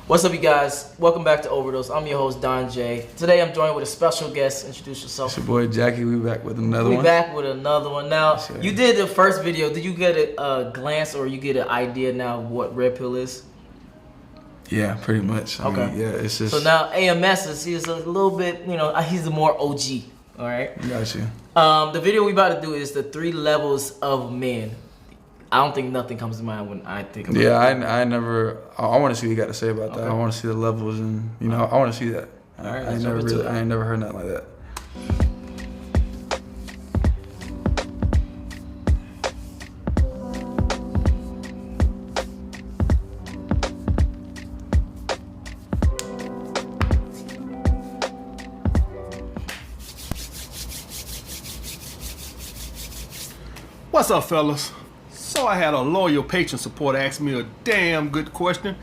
What's up, you guys? Welcome back to Overdose. I'm your host, Don Jaye. Today I'm joined with a special guest. Introduce yourself. It's your boy Jackie. We back with another one. We back with another one. Now, you did the first video. Did you get a glance or you get an idea now of what red pill is? Yeah, pretty much. I mean, yeah, it's just... So now AMS he's a little bit, he's the more OG. All right? Got you. The video we about to do is the 3 levels of men. I don't think nothing comes to mind when I think about it. Yeah, I never... I want to see what you got to say about that. I want to see the levels and, I want to see that. All right, I ain't never heard nothing like that. What's up, fellas? So I had a loyal patron supporter ask me a damn good question.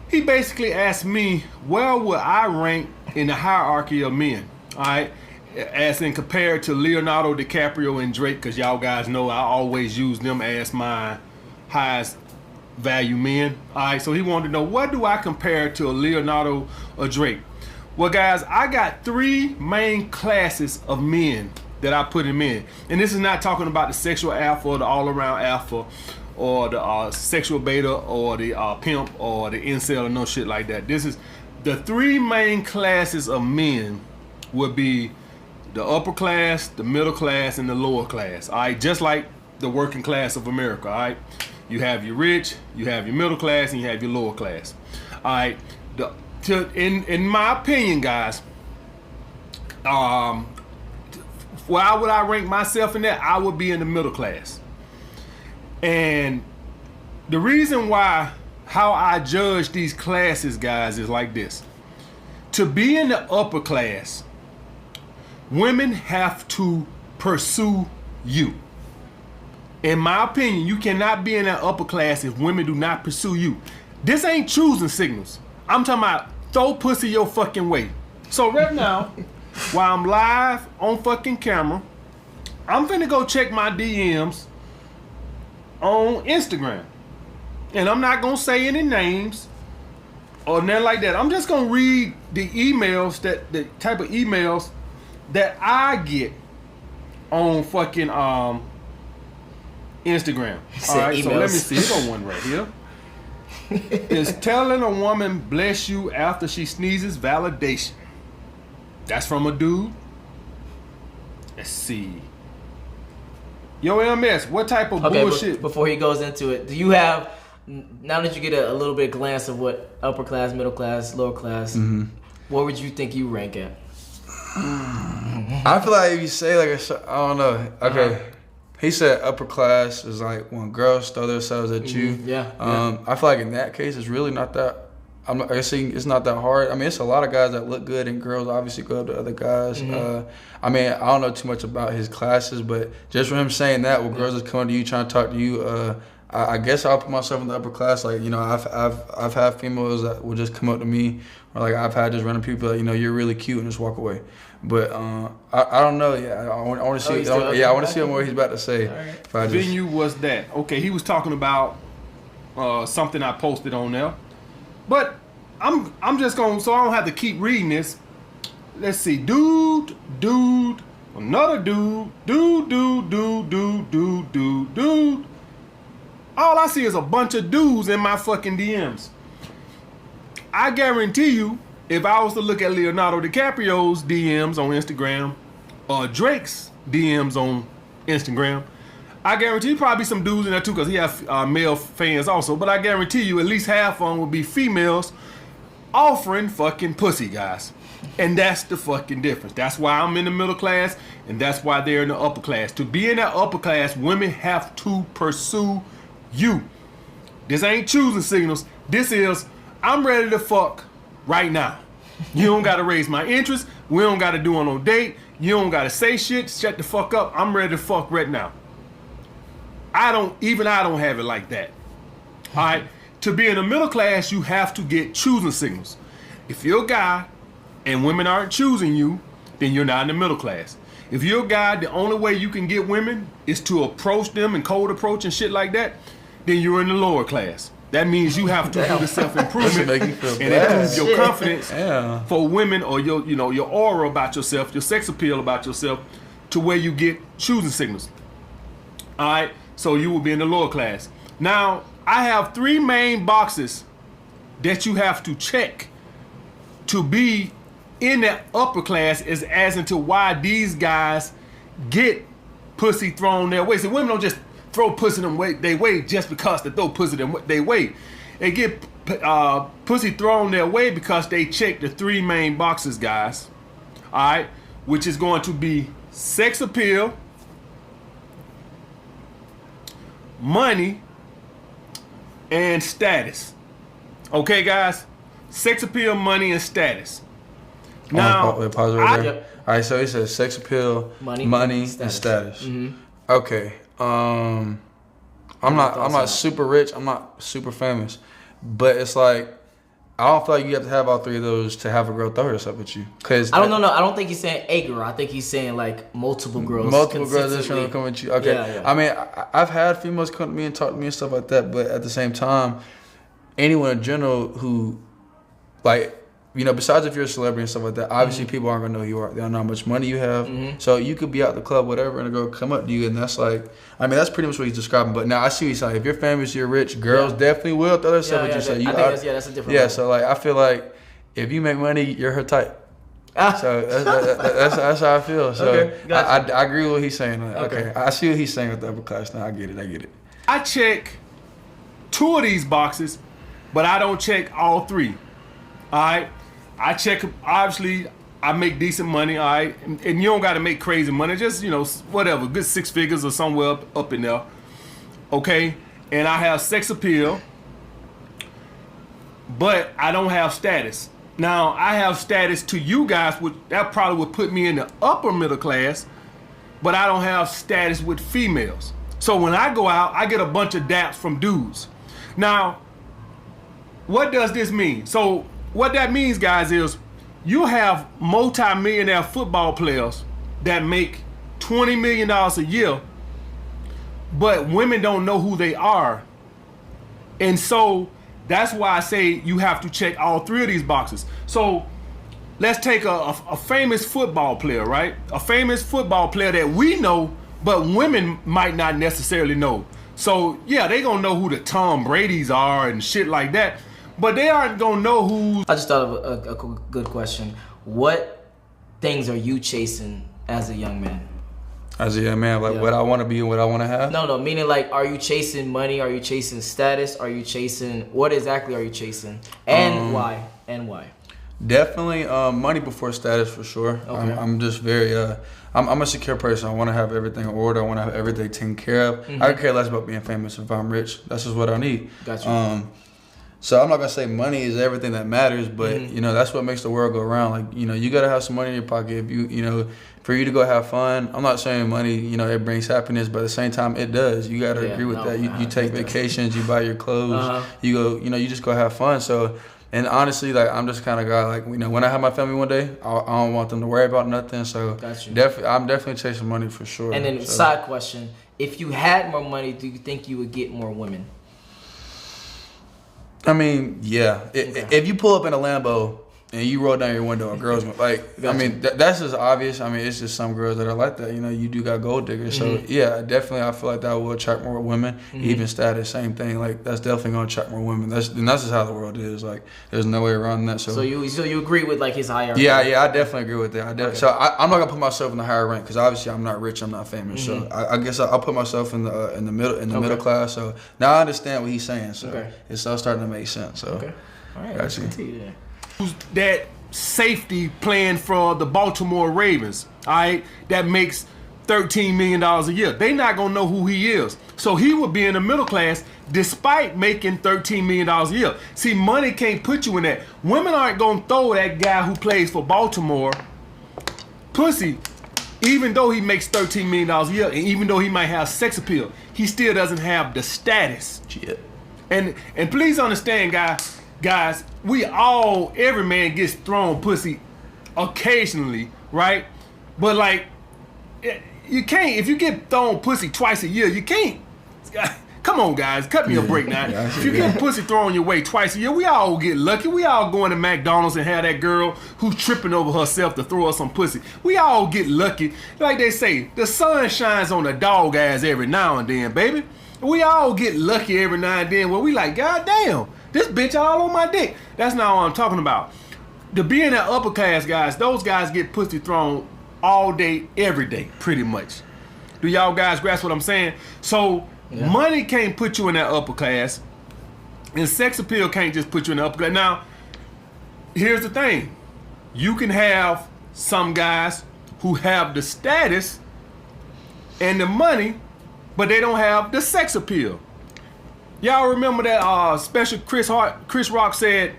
He basically asked me, where would I rank in the hierarchy of men? All right, as in compared to Leonardo DiCaprio and Drake, because y'all guys know I always use them as my highest value men. All right, so he wanted to know, what do I compare to a Leonardo or Drake? Well, guys, I got 3 main classes of men that I put him in. And this is not talking about the sexual alpha or the all-around alpha or the sexual beta or the pimp or the incel or no shit like that. This is the 3 main classes of men would be the upper class, the middle class, and the lower class. All right, just like the working class of America. All right, you have your rich, you have your middle class, and you have your lower class. All right, in my opinion, guys, why would I rank myself in that? I would be in the middle class. And the reason why, how I judge these classes, guys, is like this. To be in the upper class, women have to pursue you. In my opinion, you cannot be in that upper class if women do not pursue you. This ain't choosing signals. I'm talking about throw pussy your fucking way. So right now, while I'm live on fucking camera, I'm finna go check my DMs on Instagram. And I'm not gonna say any names or nothing like that. I'm just gonna read the emails, the type of emails that I get on fucking Instagram. All right, so let me see. Here's got one right here. Is telling a woman bless you after she sneezes validation. That's from a dude. Let's see. Yo, AMS, what type of bullshit? Before he goes into it, do you have, now that you get a little bit glance of what upper class, middle class, lower class, what would you think you rank at? I feel like if you say I don't know. Okay. He said upper class is like when girls throw themselves at you. I feel like in that case, it's really not that. I guess it's not that hard. I mean, it's a lot of guys that look good, and girls obviously go up to other guys. I mean, I don't know too much about his classes, but just from him saying that, when girls is coming to you trying to talk to you, I guess I'll put myself in the upper class. Like, I've had females that will just come up to me, or like I've had just random people that you're really cute and just walk away. But I don't know. Yeah, I want to see. I want to see what he's about to say. Right. Venue was that okay? He was talking about something I posted on there. But I'm just going, so I don't have to keep reading this. Let's see. Dude, another dude. All I see is a bunch of dudes in my fucking DMs. I guarantee you, if I was to look at Leonardo DiCaprio's DMs on Instagram or Drake's DMs on Instagram, I guarantee probably some dudes in there too, because he has male fans also. But I guarantee you at least half of them would be females offering fucking pussy, guys. And that's the fucking difference. That's why I'm in the middle class, and that's why they're in the upper class. To be in that upper class, women have to pursue you. This ain't choosing signals. This is, I'm ready to fuck right now. You don't got to raise my interest. We don't got to do no date. You don't got to say shit. Shut the fuck up. I'm ready to fuck right now. I don't have it like that. All right. To be in the middle class, you have to get choosing signals. If you're a guy and women aren't choosing you, then you're not in the middle class. If you're a guy, the only way you can get women is to approach them and cold approach and shit like that, then you're in the lower class. That means you have to do the self-improvement make you feel and bad. improve your confidence Yeah. for women, or your aura about yourself, your sex appeal about yourself, to where you get choosing signals. All right, so you will be in the lower class. Now, I have 3 main boxes that you have to check to be in the upper class, as into why these guys get pussy thrown their way. So women don't just throw pussy them they way just because they throw pussy them they way. They get pussy thrown their way because they check the 3 main boxes, guys. All right, which is going to be sex appeal, money, and status. Okay, guys, sex appeal, money, and status. Now, pause right there. All right, so he says sex appeal, money, and status. Mm-hmm. Okay. I'm not super rich. I'm not super famous, but it's like I don't feel like you have to have all 3 of those to have a girl throw herself at you. Cause I don't know. I don't think he's saying a girl. I think he's saying like multiple girls. Multiple girls that's trying to come at you. Okay. Yeah. I mean, I've had females come to me and talk to me and stuff like that, but at the same time, anyone in general who, like, besides if you're a celebrity and stuff like that, obviously people aren't gonna know who you are. They don't know how much money you have. Mm-hmm. So you could be out the club, whatever, and a girl come up to you, and that's like, I mean, that's pretty much what he's describing. But now I see what he's saying. If you're famous, you're rich, girls definitely will throw their stuff at you. So that's a different. Yeah, so like I feel like if you make money, you're her type. So that's how I feel. So okay, gotcha. I agree with what he's saying. Okay, I see what he's saying with the upper class. Now I get it. I check 2 of these boxes, but I don't check all 3. All right. I check, obviously, I make decent money, all right? And you don't got to make crazy money. Just, whatever, good 6 figures or somewhere up in there, okay? And I have sex appeal, but I don't have status. Now, I have status to you guys, that probably would put me in the upper middle class, but I don't have status with females. So when I go out, I get a bunch of daps from dudes. Now, what does this mean? So, what that means, guys, is you have multi-millionaire football players that make $20 million a year, but women don't know who they are. And so that's why I say you have to check all 3 of these boxes. So let's take a famous football player, right? A famous football player that we know, but women might not necessarily know. So yeah, they gonna know who the Tom Brady's are and shit like that. But they aren't gonna know who. I just thought of a good question. What things are you chasing as a young man? As a young man, like what I want to be and what I want to have? No, meaning like, are you chasing money? Are you chasing status? Are you chasing, what exactly are you chasing? And why? Definitely money before status for sure. Okay. I'm just very, I'm a secure person. I want to have everything in order. I want to have everything taken care of. Mm-hmm. I could care less about being famous if I'm rich. That's just what I need. Gotcha. So I'm not gonna say money is everything that matters, but that's what makes the world go around. Like, you gotta have some money in your pocket. If for you to go have fun. I'm not saying money, it brings happiness, but at the same time it does. You gotta agree with that. You take vacations, you buy your clothes, you go, you just go have fun. So, and honestly, like, I'm just kind of guy, like, when I have my family one day, I don't want them to worry about nothing. So I'm definitely chasing money for sure. And then side question, if you had more money, do you think you would get more women? I mean, yeah. If you pull up in a Lambo and you roll down your window, a girl's like, I mean, that's just obvious. I mean, it's just some girls that are like that. You do got gold diggers. So, yeah, definitely I feel like that will attract more women. Even status, same thing. Like, that's definitely going to attract more women. That's just how the world is. Like, there's no way around that. So you agree with, like, his hierarchy? Yeah, I definitely agree with that. So, I'm not going to put myself in the higher rank because, obviously, I'm not rich. I'm not famous. So, I guess I'll put myself in the middle class. So, now I understand what he's saying. So, it's all starting to make sense. So, all right, let's continue. That safety plan for the Baltimore Ravens, all right, that makes $13 million a year. They not gonna know who he is. So he would be in the middle class despite making $13 million a year. See, money can't put you in that. Women aren't gonna throw that guy who plays for Baltimore pussy, even though he makes $13 million a year, and even though he might have sex appeal, he still doesn't have the status. Yeah. And please understand, guys, every man gets thrown pussy occasionally, right? But like, you can't, if you get thrown pussy twice a year, you can't Come on, guys, cut me a break now. If you get pussy thrown your way twice a year, we all get lucky. We all go into McDonald's and have that girl who's tripping over herself to throw us some pussy. We all get lucky. Like they say, the sun shines on a dog ass every now and then, baby. We all get lucky every now and then where we like, God damn, this bitch all on my dick. That's not what I'm talking about. To be in that upper class, guys, those guys get pussy thrown all day, every day, pretty much. Do y'all guys grasp what I'm saying? So money can't put you in that upper class, and sex appeal can't just put you in the upper class. Now, here's the thing. You can have some guys who have the status and the money, but they don't have the sex appeal. Y'all remember that special Chris Rock said,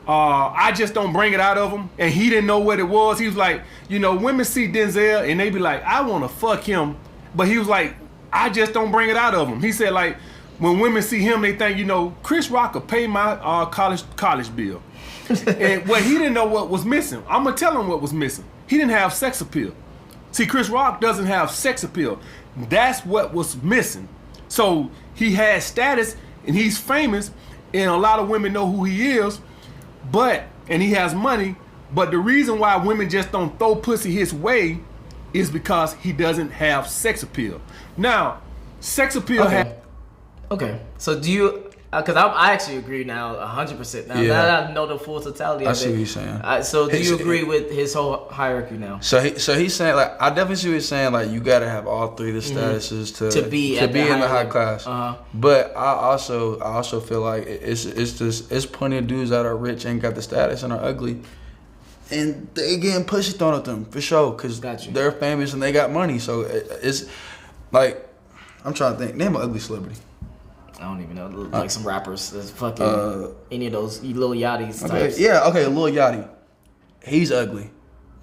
I just don't bring it out of him, and he didn't know what it was. He was like, you know, women see Denzel and they be like, I want to fuck him, but he was like, I just don't bring it out of him. He said, like, when women see him, they think, you know, Chris Rock could pay my college bill. And what he didn't know what was missing. I'm gonna tell him what was missing. He didn't have sex appeal. See, Chris Rock doesn't have sex appeal. That's what was missing. So he has status and he's famous, and a lot of women know who he is, and he has money, but the reason why women just don't throw pussy his way is because he doesn't have sex appeal. Now, sex appeal Okay, so do you, because I actually agree now 100% now that I know the full totality of it. I see what you're saying. So do you agree with his whole hierarchy now? So he's saying, like, I definitely see what he's saying, like, you gotta have all three of the statuses to be in the high class. But I also feel like it's plenty of dudes that are rich and got the status and are ugly, and they getting pussy thrown at them for sure because they're famous and they got money. So it's like, I'm trying to think, name an ugly celebrity. I don't even know, like some rappers. That's fucking any of those Lil Yachty's types. Lil Yachty. He's ugly.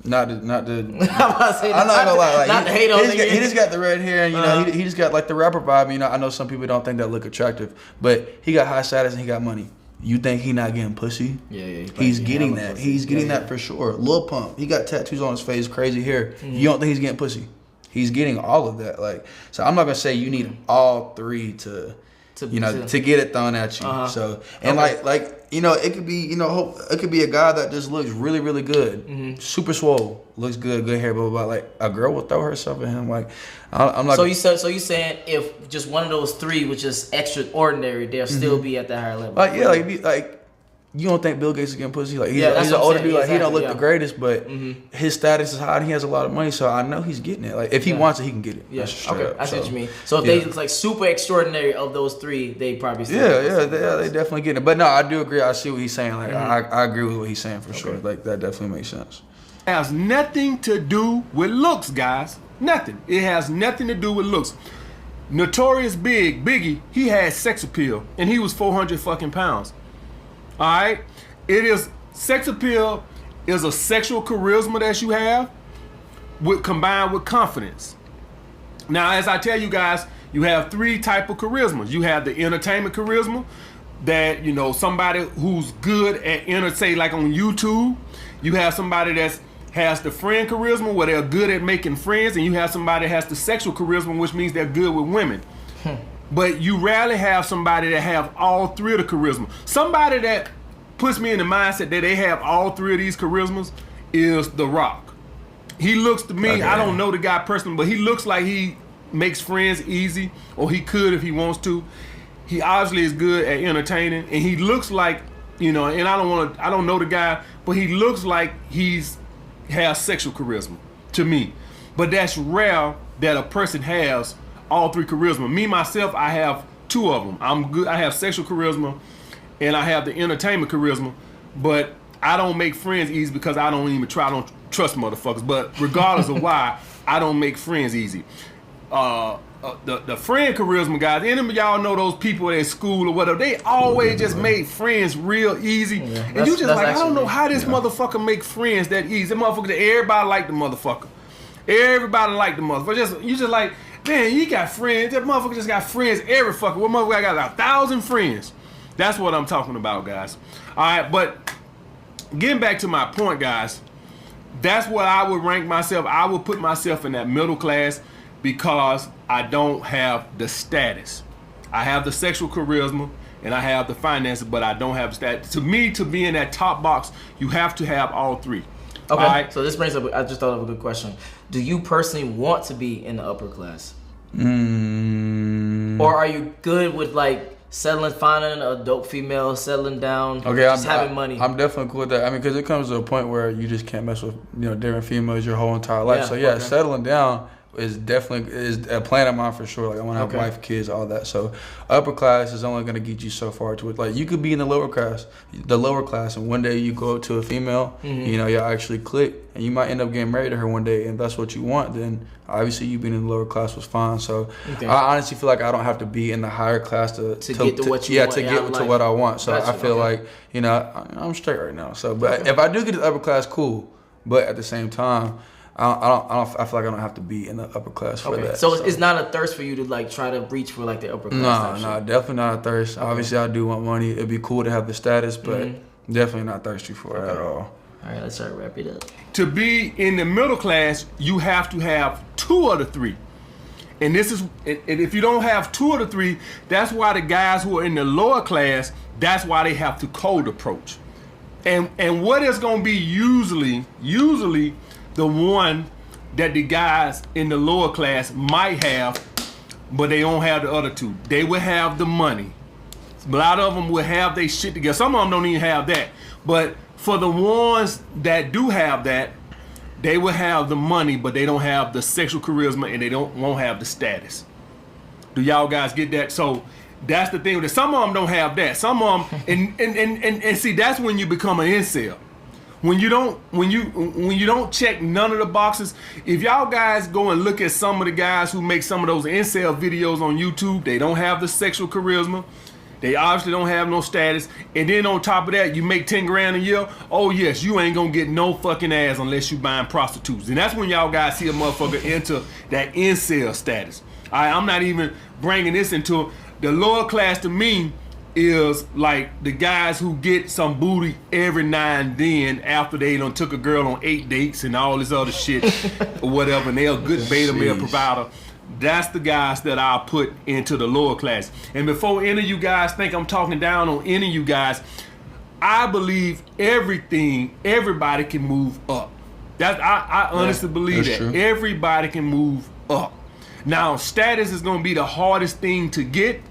Not the. I'm not gonna lie. Like, not to hate on him. He just got the red hair, and you know, he just got like the rapper vibe. You know, I know some people don't think that look attractive, but he got high status and he got money. You think he not getting pussy? Yeah. He's getting that. He's getting that for sure. Lil Pump, he got tattoos on his face, crazy hair. You don't think he's getting pussy? He's getting all of that. Like, so I'm not gonna say you need all three to get it thrown at you. So, and like you know, it could be, you know, it could be a guy that just looks really, really good, super swole, looks good hair, blah blah blah. Like, a girl will throw herself at him. Like, I'm like. So you saying if just one of those three was just extraordinary, they'll still be at the higher level. Like you don't think Bill Gates is getting pussy? Like, he's an older dude. Like, he don't look the greatest, but his status is high and he has a lot of money. So I know he's getting it. Like, if he wants it, he can get it. Yeah. Okay. I see what you mean. So if they look like super extraordinary of those three, they probably still they definitely get it. But no, I do agree. I see what he's saying. Like, I agree with what he's saying for sure. Like, that definitely makes sense. It has nothing to do with looks, guys. Nothing. It has nothing to do with looks. Notorious Biggie, he had sex appeal, and he was 400 fucking pounds. All right, sex appeal is a sexual charisma that you have combined with confidence. Now, as I tell you guys, you have three type of charismas. You have the entertainment charisma, that, you know, somebody who's good at say like on YouTube. You have somebody that has the friend charisma, where they're good at making friends, and you have somebody that has the sexual charisma, which means they're good with women. But you rarely have somebody that have all three of the charisma. Somebody that puts me in the mindset that they have all three of these charismas is The Rock. He looks to me, I don't know the guy personally, but he looks like he makes friends easy, or he could if he wants to. He obviously is good at entertaining, and he looks like, you know, and I don't know the guy, but he looks like has sexual charisma to me. But that's rare that a person has all three charisma. Me, myself, I have two of them. I'm good. I have sexual charisma and I have the entertainment charisma, but I don't make friends easy because I don't even try. I don't trust motherfuckers. But regardless of why, I don't make friends easy. The friend charisma guys, any of y'all know those people at school or whatever, they always just made friends real easy. And you just like, I don't know how this motherfucker make friends that easy. That motherfucker, everybody like the motherfucker. Everybody like the motherfucker. You just like, man, you got friends. That motherfucker just got friends every fucking. What motherfucker got 1,000 friends? That's what I'm talking about, guys. All right, but getting back to my point, guys, that's what I would rank myself. I would put myself in that middle class because I don't have the status. I have the sexual charisma and I have the finances, but I don't have that. To me, to be in that top box, you have to have all three. Okay, right? So this brings up, I just thought of a good question. Do you personally want to be in the upper class? Or are you good with like settling, finding a dope female, settling down, having money? I'm definitely cool with that. I mean, because it comes to a point where you just can't mess with different females your whole entire life. So settling down is definitely a plan of mine for sure. Like I want to have wife, kids, all that. So upper class is only going to get you so far to it. Like you could be in the lower class, and one day you go up to a female, y'all actually click, and you might end up getting married to her one day, and that's what you want. Then obviously you being in the lower class was fine. So I honestly feel like I don't have to be in the higher class to get to what you want. To get to what I want. So I feel like I'm straight right now. So, but if I do get to the upper class, cool. But at the same time, I feel like I don't have to be in the upper class for that. So it's not a thirst for you to like try to reach for like the upper class. No, definitely not a thirst. Obviously, I do want money. It'd be cool to have the status, but definitely not thirsty for it at all. All right, let's start wrap it up. To be in the middle class, you have to have 2 of the 3. And if you don't have 2 of the 3, that's why the guys who are in the lower class, that's why they have to cold approach. And what is going to be usually the one that the guys in the lower class might have, but they don't have the other 2. They will have the money. A lot of them will have their shit together. Some of them don't even have that. But for the ones that do have that, they will have the money, but they don't have the sexual charisma and they won't have the status. Do y'all guys get that? So that's the thing. Some of them don't have that. Some of them, and see, that's when you become an incel. When you don't check none of the boxes. If y'all guys go and look at some of the guys who make some of those incel videos on YouTube, they don't have the sexual charisma. They obviously don't have no status. And then on top of that, you make 10 grand a year. Oh yes, you ain't gonna get no fucking ass unless you buying prostitutes. And that's when y'all guys see a motherfucker enter that incel status. I'm not even bringing this into the lower class. To me, is like the guys who get some booty every now and then after they done took a girl on 8 dates and all this other shit or whatever, and they're a good beta male provider. That's the guys that I'll put into the lower class. And before any of you guys think I'm talking down on any of you guys, I believe everybody can move up. I honestly believe that. True. Everybody can move up. Now, status is going to be the hardest thing to get.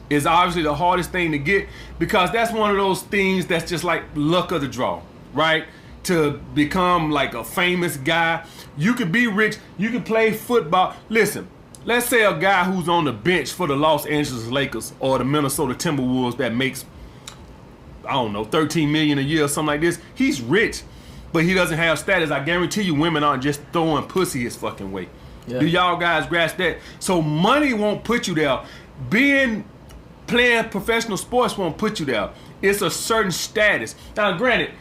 Is obviously the hardest thing to get because that's one of those things that's just like luck of the draw, right? To become like a famous guy. You could be rich. You could play football. Listen, let's say a guy who's on the bench for the Los Angeles Lakers or the Minnesota Timberwolves that makes, I don't know, $13 million a year or something like this. He's rich, but he doesn't have status. I guarantee you women aren't just throwing pussy his fucking way. Yeah. Do y'all guys grasp that? So money won't put you there. Playing professional sports won't put you there. It's a certain status. Now, granted,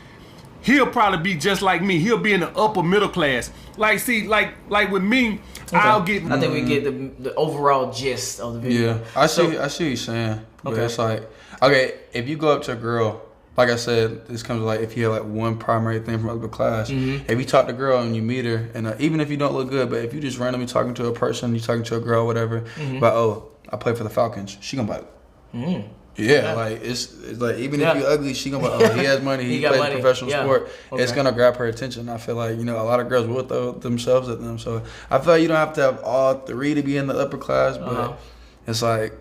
he'll probably be just like me. He'll be in the upper middle class. Like with me, I'll get. I think we get the overall gist of the video. Yeah, I see what you're saying. But it's like, okay, if you go up to a girl, like I said, this comes to like if you have like one primary thing from upper class. If you talk to a girl and you meet her, and even if you don't look good, but if you just randomly talking to a person, you talking to a girl, whatever, but I play for the Falcons, she gonna be like. Yeah, like it's like even if you're ugly, she gonna be, he has money, he plays a professional sport. It's gonna grab her attention. I feel like a lot of girls will throw themselves at them. So I feel like you don't have to have all 3 to be in the upper class, but it's like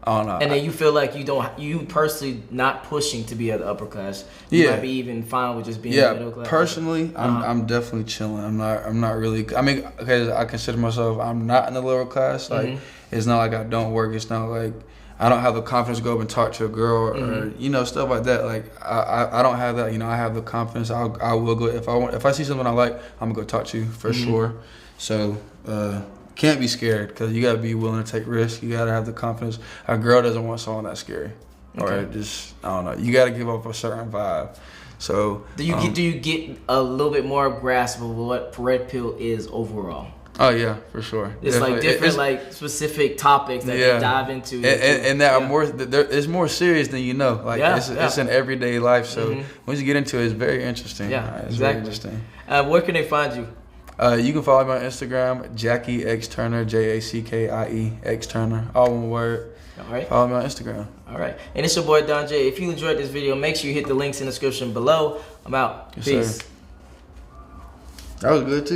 I don't know. And then you feel like you personally not pushing to be at the upper class. You might be even fine with just being in the middle class. Personally, I'm definitely chilling. I'm not really. I mean, because I consider myself, I'm not in the lower class. Like it's not like I don't work. It's not like I don't have the confidence to go up and talk to a girl or stuff like that. Like I don't have that. I have the confidence. I will go if I see something I like, I'm gonna go talk to you for sure. So can't be scared because you gotta be willing to take risks. You gotta have the confidence. A girl doesn't want someone that's scary, or just I don't know. You gotta give up a certain vibe. So do you get a little bit more grasp of what red pill is overall? Oh yeah, for sure. It's definitely. Like different, like specific topics that they dive into, and that are more. It's more serious than you know. Like it's in everyday life. So once you get into it, it's very interesting. Yeah, it's exactly. Very interesting. Where can they find you? You can follow me on Instagram, Jackie X Turner, JACKIE X Turner, all one word. All right. Follow me on Instagram. All right. And it's your boy Don J. If you enjoyed this video, make sure you hit the links in the description below. I'm out. Yes, Peace. Sir. That was good too.